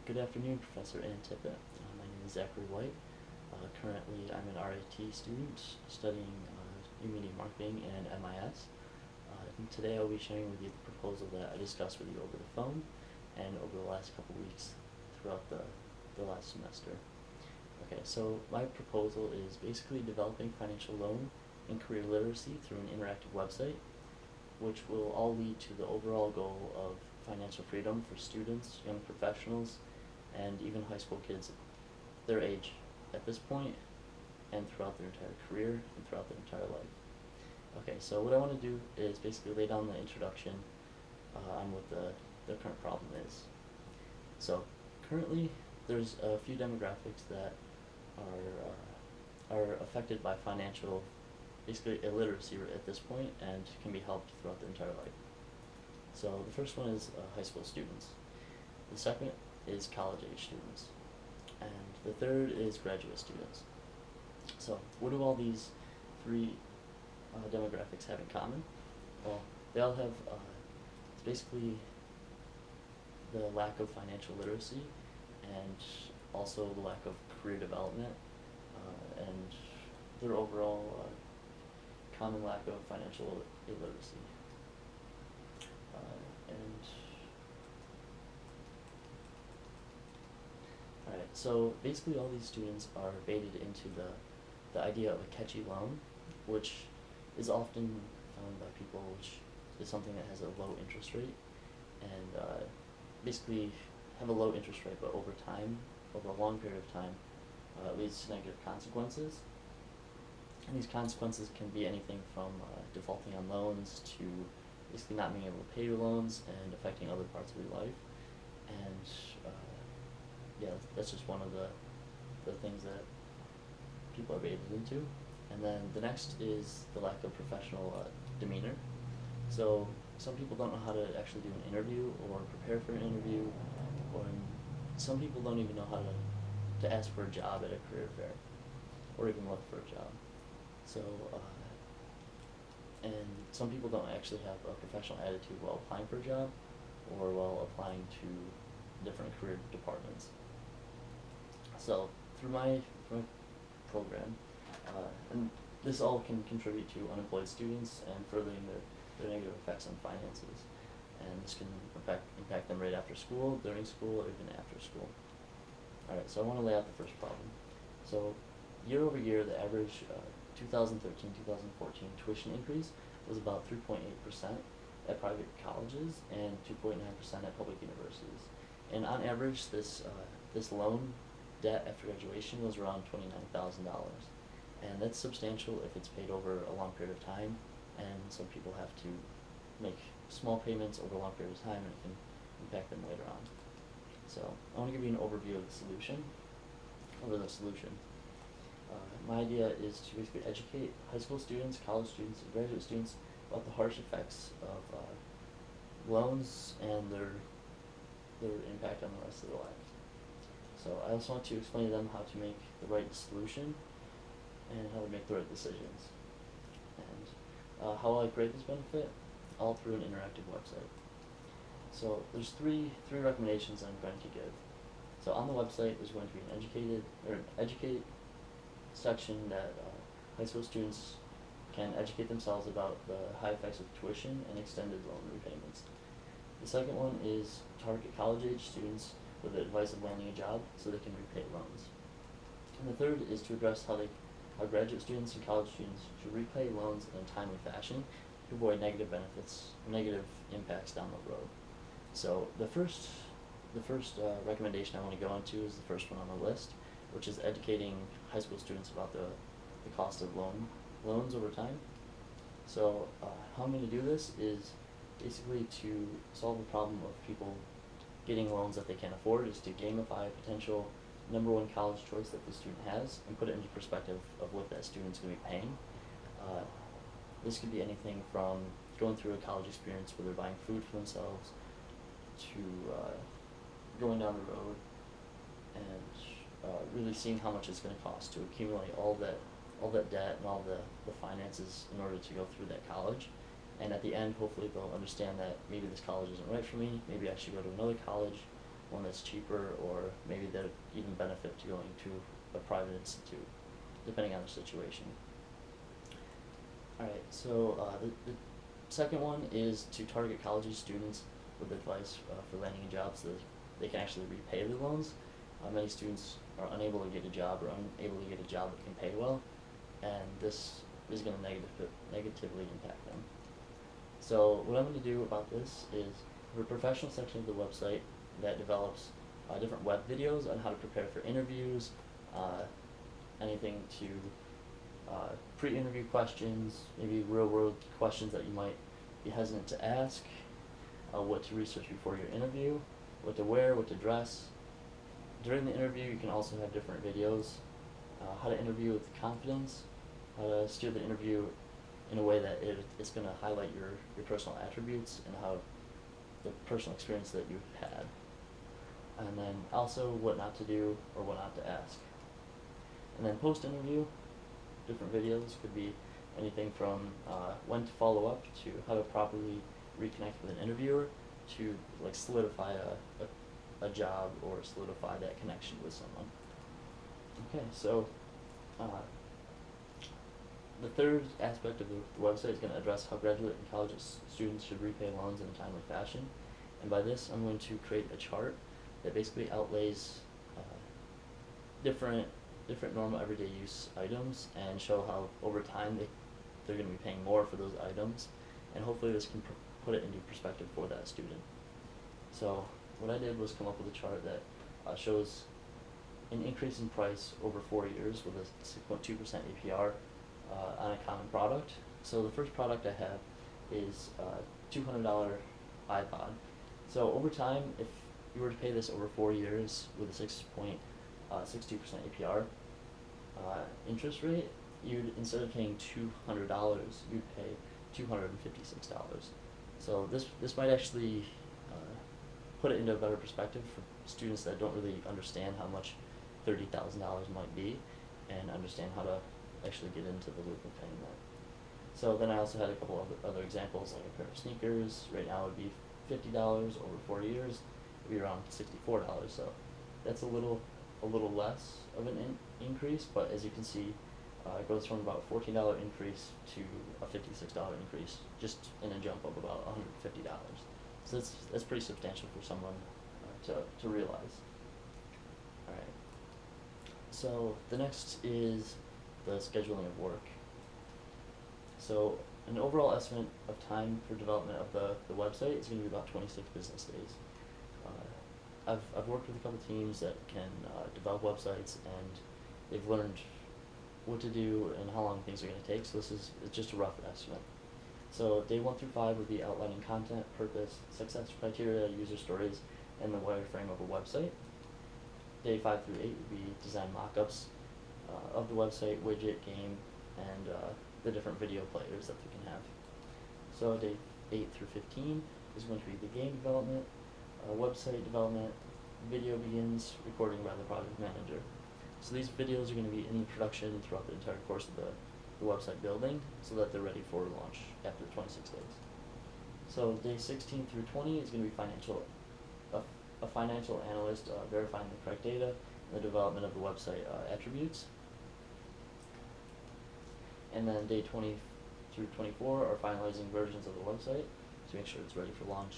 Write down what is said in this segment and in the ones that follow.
Good afternoon, Professor Ann Tippett. My name is Zachary White. Currently, I'm an RIT student studying New Media Marketing and MIS. And today I'll be sharing with you the proposal that I discussed with you over the phone and over the last couple weeks throughout the last semester. Okay, so my proposal is basically developing financial loan and career literacy through an interactive website, which will all lead to the overall goal of financial freedom for students, young professionals, and even high school kids their age at this point and throughout their entire career and throughout their entire life. Okay, so what I want to do is basically lay down the introduction on what the current problem is. So currently there's a few demographics that are affected by financial, basically illiteracy at this point, and can be helped throughout their entire life. So the first one is high school students. The second is college age students. And the third is graduate students. So what do all these three demographics have in common? Well, they all have it's basically the lack of financial literacy and also the lack of career development and their overall common lack of financial illiteracy. Alright, so basically all these students are baited into the idea of a catchy loan, which is often found by people, which is something that has a low interest rate, and basically have a low interest rate, but over time, over a long period of time, leads to negative consequences. And these consequences can be anything from defaulting on loans to basically not being able to pay your loans and affecting other parts of your life. And yeah, that's just one of the things that people are baited into. And then the next is the lack of professional demeanor. So some people don't know how to actually do an interview or prepare for an interview, or some people don't even know how to ask for a job at a career fair, or even look for a job. So, and some people don't actually have a professional attitude while applying for a job, or while applying to different career departments. So through my program, and this all can contribute to unemployed students and furthering their negative effects on finances. And this can impact them right after school, during school, or even after school. Alright, so I want to lay out the first problem. So year over year, the average 2013-2014 tuition increase was about 3.8% at private colleges and 2.9% at public universities. And on average, this loan debt after graduation was around $29,000. And that's substantial if it's paid over a long period of time, and some people have to make small payments over a long period of time, and it can impact them later on. So I want to give you an overview of the solution. My idea is to basically educate high school students, college students, and graduate students about the harsh effects of loans and their impact on the rest of their lives. So I also want to explain to them how to make the right solution and how to make the right decisions. And how I create this benefit, all through an interactive website. So there's three recommendations I'm going to give. So on the website there's going to be an educate section that high school students can educate themselves about the high effects of tuition and extended loan repayments. The second one is target college age students with the advice of landing a job so they can repay loans. And the third is to address how graduate students and college students should repay loans in a timely fashion to avoid negative impacts down the road. So the first recommendation I want to go into is the first one on the list, which is educating high school students about the cost of loans over time. So how I'm going to do this is basically to solve the problem of people getting loans that they can't afford, is to gamify a potential #1 college choice that the student has and put it into perspective of what that student's going to be paying. This could be anything from going through a college experience where they're buying food for themselves to going down the road and really seeing how much it's going to cost to accumulate all that debt and all the finances in order to go through that college. And at the end, hopefully they'll understand that maybe this college isn't right for me, maybe I should go to another college, one that's cheaper, or maybe they'd even benefit to going to a private institute, depending on the situation. Alright, so the second one is to target college students with advice for landing a job so that they can actually repay their loans. Many students are unable to get a job or unable to get a job that can pay well, and this is going to negatively impact them. So what I'm going to do about this is, for a professional section of the website that develops different web videos on how to prepare for interviews, anything to pre-interview questions, maybe real-world questions that you might be hesitant to ask, what to research before your interview, what to wear, what to dress. During the interview, you can also have different videos, how to interview with confidence, how to steer the interview in a way that it's going to highlight your personal attributes and how the personal experience that you've had. And then also what not to do or what not to ask. And then post-interview, different videos could be anything from when to follow up to how to properly reconnect with an interviewer to like solidify a job or solidify that connection with someone. Okay, so the third aspect of the website is going to address how graduate and college students should repay loans in a timely fashion. And by this, I'm going to create a chart that basically outlays different normal everyday use items and show how over time they're going to be paying more for those items, and hopefully this can put it into perspective for that student. So what I did was come up with a chart that shows an increase in price over 4 years with a 6.2% APR on a common product. So the first product I have is a $200 iPod. So over time, if you were to pay this over 4 years with a 6.62% APR interest rate, you'd, instead of paying $200, you'd pay $256. So this might actually put it into a better perspective for students that don't really understand how much $30,000 might be and understand how to actually get into the loop of paying that. So then I also had a couple of other examples, like a pair of sneakers. Right now it would be $50 over 4 years. It would be around $64. So that's a little less of an increase, but as you can see, it goes from about $14 increase to a $56 increase, just in a jump of about $150. So that's pretty substantial for someone to realize. All right. So the next is the scheduling of work. So an overall estimate of time for development of the website is going to be about 26 business days. I've worked with a couple teams that can develop websites, and they've learned what to do and how long things are going to take, so it's just a rough estimate. So day 1 through 5 would be outlining content, purpose, success criteria, user stories, and the wireframe of a website. Day 5 through 8 would be design mock-ups of the website, widget, game, and the different video players that they can have. So day 8 through 15 is going to be the game development, website development, video begins, recording by the project manager. So these videos are going to be in production throughout the entire course of the website building so that they're ready for launch after 26 days. So day 16 through 20 is going to be a financial analyst verifying the correct data and the development of the website attributes. And then day 20 through 24 are finalizing versions of the website to make sure it's ready for launch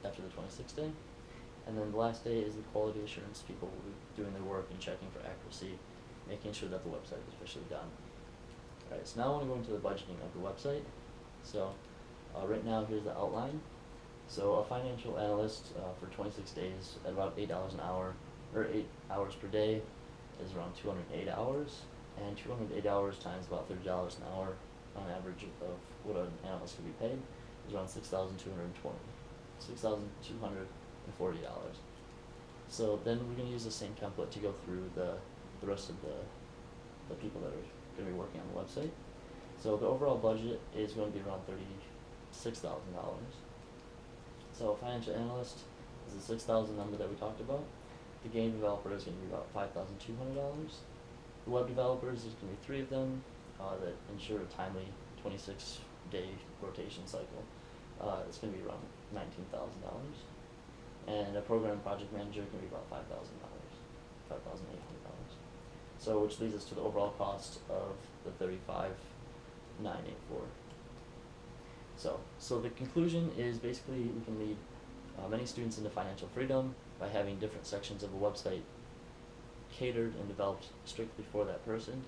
after the 26th day. And then the last day is the quality assurance people will be doing their work and checking for accuracy, making sure that the website is officially done. Alright, so now I want to go into the budgeting of the website. So right now here's the outline. So a financial analyst for 26 days at about $8 an hour, or 8 hours per day, is around 208 hours. And 208 hours times about $30 an hour on average of what an analyst could be paid is around $6,240. So then we're going to use the same template to go through the rest of the people that are going to be working on the website. So the overall budget is going to be around $36,000. So a financial analyst is the $6,000 number that we talked about. The game developer is going to be about $5,200. The web developers, there's going to be 3 of them that ensure a timely 26-day rotation cycle. It's going to be around $19,000. and a program project manager can be about $5,000, $5,800. So which leads us to the overall cost of the 35,984. So the conclusion is basically we can lead many students into financial freedom by having different sections of a website catered and developed strictly for that person,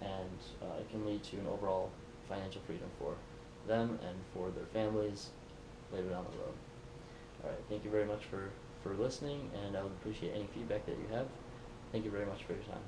and it can lead to an overall financial freedom for them and for their families later down the road. Alright, thank you very much for listening, and I would appreciate any feedback that you have. Thank you very much for your time.